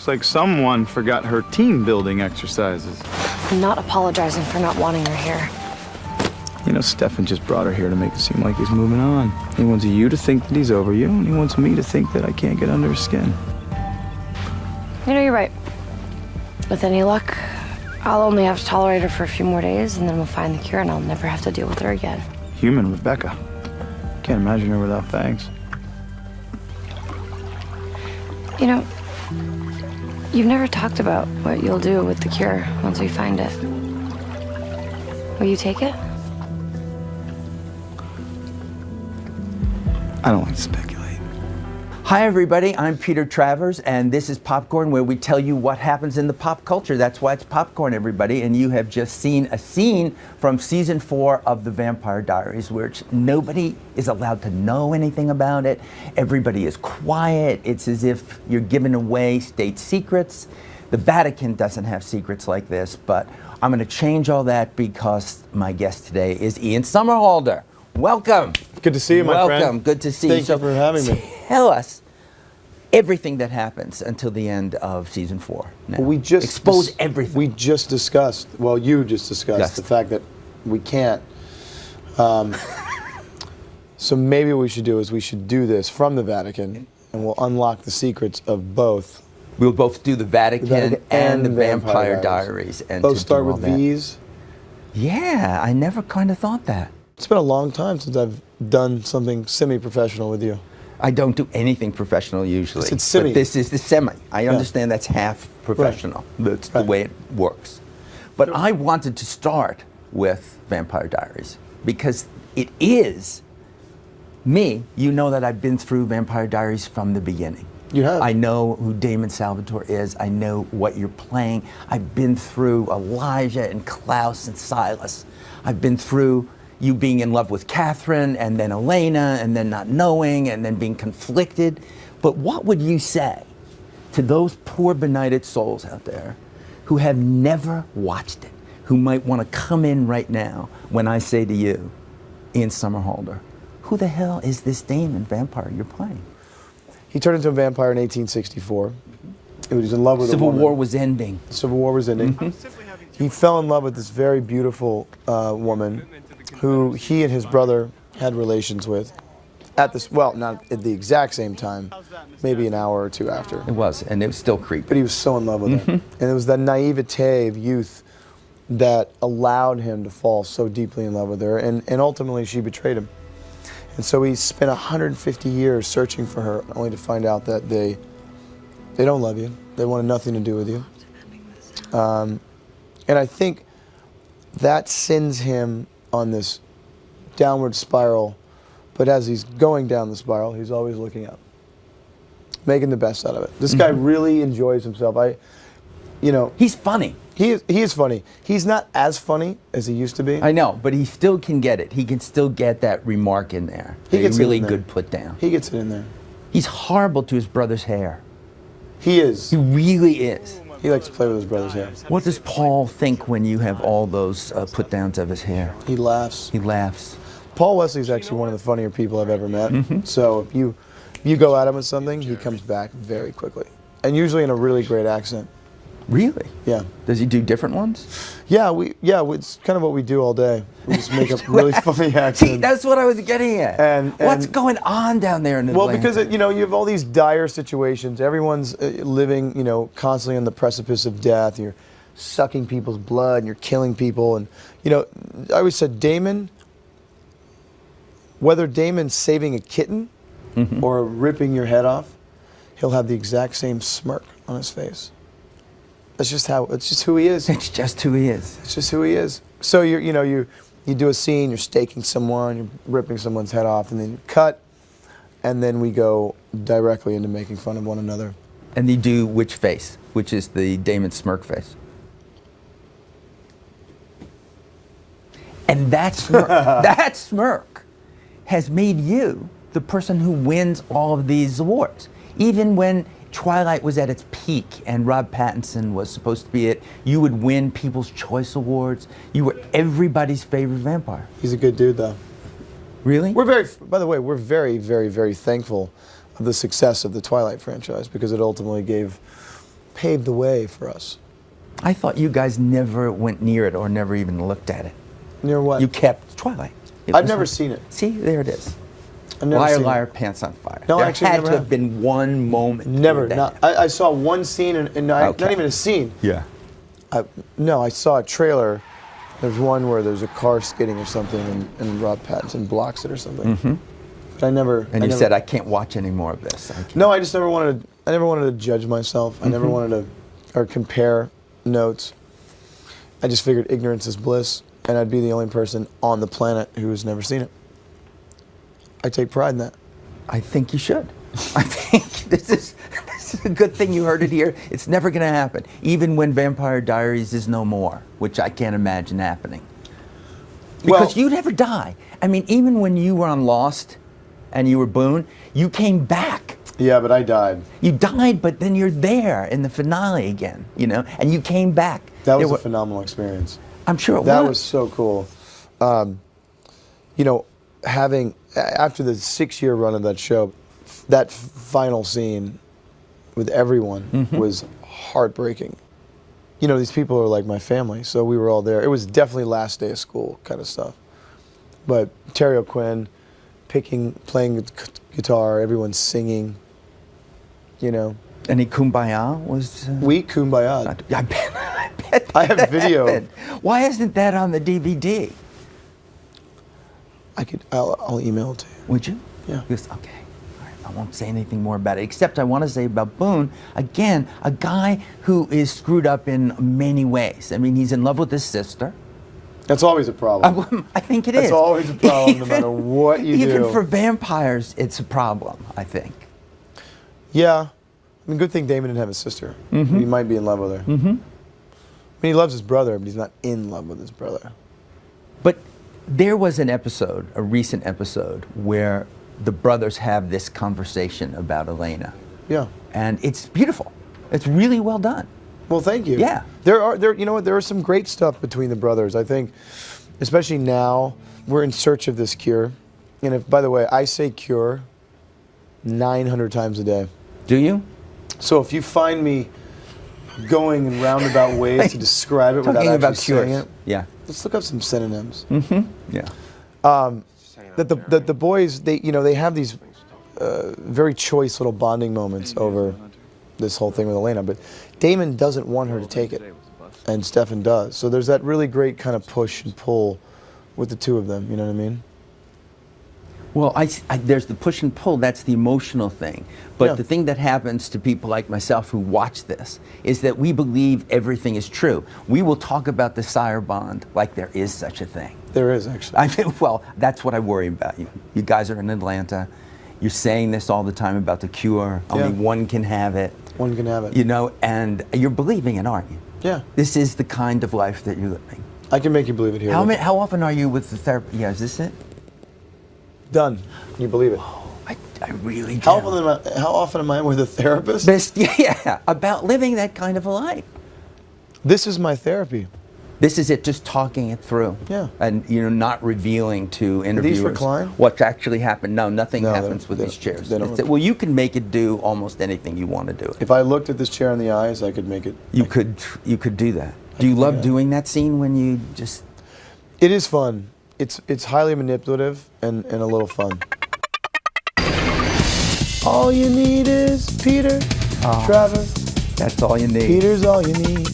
Looks like someone forgot her team-building exercises. I'm not apologizing for not wanting her here. You know, Stefan just brought her here to make it seem like he's moving on. He wants you to think that he's over you, and he wants me to think that I can't get under his skin. You know, you're right. With any luck, I'll only have to tolerate her for a few more days, and then we'll find the cure, and I'll never have to deal with her again. Human Rebecca. Can't imagine her without fangs. You know, you've never talked about what you'll do with the cure once we find it. Will you take it? I don't like to speculate. Hi everybody, I'm Peter Travers, and this is Popcorn, where we tell you what happens in the pop culture. That's why it's popcorn, everybody, and you have just seen a scene from season 4 of The Vampire Diaries, which nobody is allowed to know anything about it. Everybody is quiet. It's as if you're giving away state secrets. The Vatican doesn't have secrets like this, but I'm going to change all that because my guest today is Ian Somerhalder. Welcome. Good to see you, my friend. Welcome. Good to see you. Thank you for having me. Tell us everything that happens until the end of season 4. Now, we just expose everything. We just discussed. Well, you just discussed the fact that we can't. So maybe what we should do is we should do this from the Vatican, and we'll unlock the secrets of both. We'll both do the Vatican and the Vampire Diaries. And both start with V's. Yeah, I never kind of thought that. It's been a long time since I've done something semi-professional with you. I don't do anything professional usually. It's semi. But this is the semi. I understand that's half professional. Right. That's the way it works. But I wanted to start with Vampire Diaries because it is me. You know that I've been through Vampire Diaries from the beginning. You have. I know who Damon Salvatore is. I know what you're playing. I've been through Elijah and Klaus and Silas. I've been through you being in love with Catherine, and then Elena, and then not knowing, and then being conflicted. But what would you say to those poor benighted souls out there who have never watched it, who might want to come in right now when I say to you, Ian Somerhalder, who the hell is this Damon vampire you're playing? He turned into a vampire in 1864. He was in love with a woman. Civil War was ending. Civil War was ending. He fell in love with this very beautiful woman who he and his brother had relations with at this, well, not at the exact same time, maybe an hour or two after. It was, and it was still creepy. But he was so in love with her. And it was that naivete of youth that allowed him to fall so deeply in love with her, and ultimately she betrayed him. And so he spent 150 years searching for her, only to find out that they don't love you. They wanted nothing to do with you. And I think that sends him on this downward spiral, but as he's going down the spiral, he's always looking up, making the best out of it. This guy really enjoys himself. He's funny. He is funny. He's not as funny as he used to be. I know, but he still can get it. He can still get that remark in there. He gets really good put down. He gets it in there. He's horrible to his brother's hair. He is. He really is. He likes to play with his brother's hair. What does Paul think when you have all those put-downs of his hair? He laughs. He laughs. Paul Wesley's actually one of the funnier people I've ever met. So if you go at him with something, he comes back very quickly. And usually in a really great accent. Really? Yeah. Does he do different ones? Yeah, it's kind of what we do all day. We just make up really funny accents. See, that's what I was getting at. And what's going on down there in Atlanta? Well, because you have all these dire situations. Everyone's living, constantly on the precipice of death. You're sucking people's blood and you're killing people. And I always said whether Damon's saving a kitten or ripping your head off, he'll have the exact same smirk on his face. It's just who he is. It's just who he is. It's just who he is. So you do a scene, you're staking someone, you're ripping someone's head off, and then you cut, and then we go directly into making fun of one another. And you do which face? Which is the Damon smirk face? And that smirk has made you the person who wins all of these awards. Even when Twilight was at its peak and Rob Pattinson was supposed to be it, you would win People's Choice Awards. You were everybody's favorite vampire. He's a good dude, though. Really? By the way, we're very, very, very thankful of the success of the Twilight franchise because it ultimately gave paved the way for us. I thought you guys never went near it or never even looked at it. Near what? You kept Twilight. I've never seen it. See, there it is. I've never Liar, seen liar, it. pants on fire. No, there actually, had never to have have. been one moment. Never. that- I saw one scene, and not Okay. even a scene. Yeah. No, I saw a trailer. There's one where there's a car skidding or something, and Rob Pattinson blocks it or something. Mm-hmm. But I never. And you never, said, I can't watch any more of this. No, I just never wanted. I never wanted to judge myself. I never wanted to, or compare notes. I just figured ignorance is bliss, and I'd be the only person on the planet who has never seen it. I take pride in that. I think you should. I think this is a good thing you heard it here. It's never going to happen, even when Vampire Diaries is no more, which I can't imagine happening. Because you never die. I mean, even when you were on Lost and you were Boone, you came back. Yeah, but I died. You died, but then you're there in the finale again, you know, and you came back. That was a phenomenal experience. I'm sure it was. That was so cool. You know, after the 6-year run of that show, that final scene with everyone was heartbreaking. You know, these people are like my family, so we were all there. It was definitely last day of school kind of stuff. But Terry O'Quinn playing guitar, everyone singing, you know. Any Kumbaya was... We Kumbaya. I bet I have that video. happened. Why isn't that on the DVD? I'll email it to you. Would you? Yeah. Yes, okay. All right. I won't say anything more about it, except I want to say about Boone, again, a guy who is screwed up in many ways. I mean, he's in love with his sister. That's always a problem. I think it is. That's always a problem, no matter what you do. Even for vampires, it's a problem, I think. Yeah. I mean, good thing Damon didn't have a sister. He might be in love with her. I mean, he loves his brother, but he's not in love with his brother. But there was an episode, a recent episode, where the brothers have this conversation about Elena. Yeah. And it's beautiful. It's really well done. Well, thank you. Yeah. You know what? There is some great stuff between the brothers. I think, especially now, we're in search of this cure. And if, by the way, I say cure 900 times a day. Do you? So if you find me going in roundabout ways to describe it without Talking actually about saying cures. it, Yeah. let's look up some synonyms. Yeah. That the boys, they have these very choice little bonding moments over this whole thing with Elena, but Damon doesn't want her to take it, and Stefan does. So there's that really great kind of push and pull with the two of them. You know what I mean? Well, there's the push and pull, that's the emotional thing. But Yeah. the thing that happens to people like myself who watch this is that we believe everything is true. We will talk about the sire bond like there is such a thing. There is, actually. I mean, well, that's what I worry about you. You guys are in Atlanta. You're saying this all the time about the cure. Only one can have it. One can have it. You know, and you're believing it, aren't you? Yeah. This is the kind of life that you're living. I can make you believe it here. How often are you with the therapist? Yeah, is this it? Done. Can you believe it? I really do. How often am I with a therapist? Yeah, about living that kind of a life. This is my therapy. This is it, just talking it through. Yeah. And, not revealing to interviewers recline? what's actually happened. No, nothing No, happens with they these don't- chairs. they don't- Well, you can make it do almost anything you want to do. If I looked at this chair in the eyes, I could make it. You could do that. Do you love doing that scene when you just... It is fun. It's highly manipulative and a little fun. All you need is Peter, Trevor. That's all you need. Peter's all you need.